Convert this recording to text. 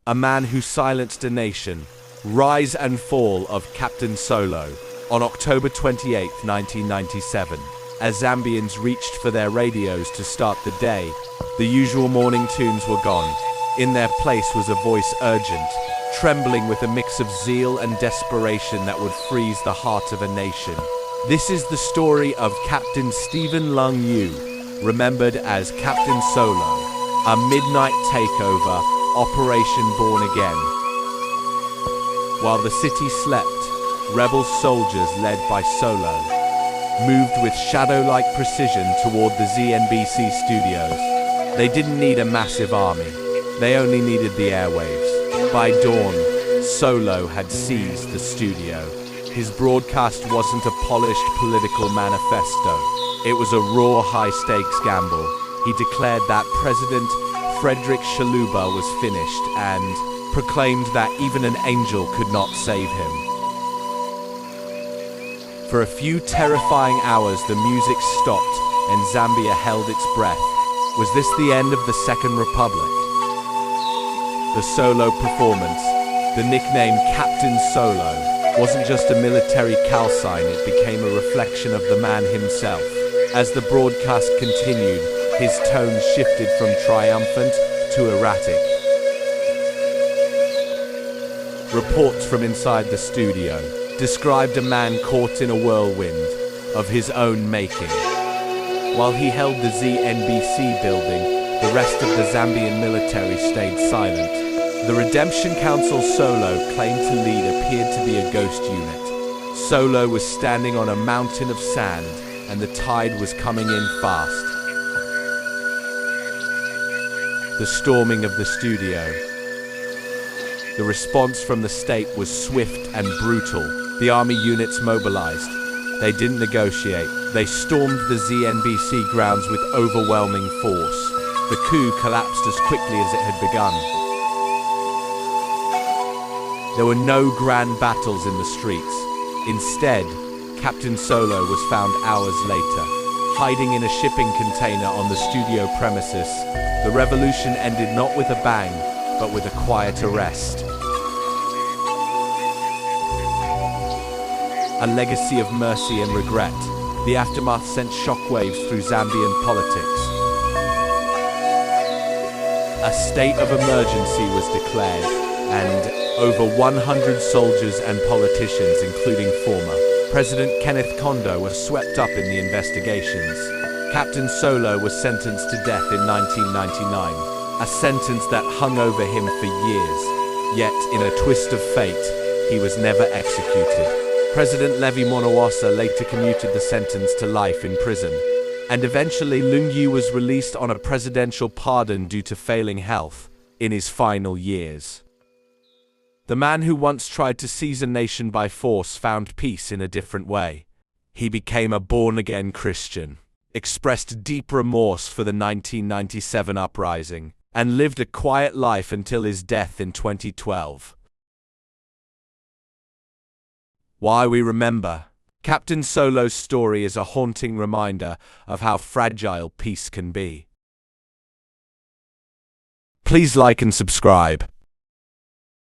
a man who silenced a nation. Rise and fall of Captain Solo. On October 28, 1997, as Zambians reached for their radios to start the day, the usual morning tunes were gone. In their place was a voice urgent, trembling with a mix of zeal and desperation that would freeze the heart of a nation. This is the story of Captain Stephen Lung Yu, remembered as Captain Solo, a midnight takeover, Operation Born Again. While the city slept, rebel soldiers led by Solo moved with shadow-like precision toward the ZNBC studios. They didn't need a massive army, they only needed the airwaves. By dawn, Solo had seized the studio. His broadcast wasn't a polished political manifesto. It was a raw, high-stakes gamble. He declared that President Frederick Shaluba was finished and proclaimed that even an angel could not save him. For a few terrifying hours, the music stopped and Zambia held its breath. Was this the end of the Second Republic? The Solo performance, the nickname Captain Solo, wasn't just a military call sign, it became a reflection of the man himself. As the broadcast continued, his tone shifted from triumphant to erratic. Reports from inside the studio described a man caught in a whirlwind of his own making. While he held the ZNBC building, the rest of the Zambian military stayed silent. The Redemption Council Solo claimed to lead appeared to be a ghost unit. Solo was standing on a mountain of sand, and the tide was coming in fast. The storming of the studio. The response from the state was swift and brutal. The army units mobilized. They didn't negotiate. They stormed the ZNBC grounds with overwhelming force. The coup collapsed as quickly as it had begun. There were no grand battles in the streets. Instead, Captain Solo was found hours later, hiding in a shipping container on the studio premises. The revolution ended not with a bang, but with a quiet arrest. A legacy of mercy and regret. The aftermath sent shockwaves through Zambian politics. A state of emergency was declared, and over 100 soldiers and politicians, including former President Kenneth Kondo, were swept up in the investigations. Captain Solo was sentenced to death in 1999, a sentence that hung over him for years. Yet, in a twist of fate, he was never executed. President Levi Monawasa later commuted the sentence to life in prison, and eventually Lung Yu was released on a presidential pardon due to failing health in his final years. The man who once tried to seize a nation by force found peace in a different way. He became a born-again Christian, expressed deep remorse for the 1997 uprising, and lived a quiet life until his death in 2012. Why we remember. Captain Solo's story is a haunting reminder of how fragile peace can be. Please like and subscribe.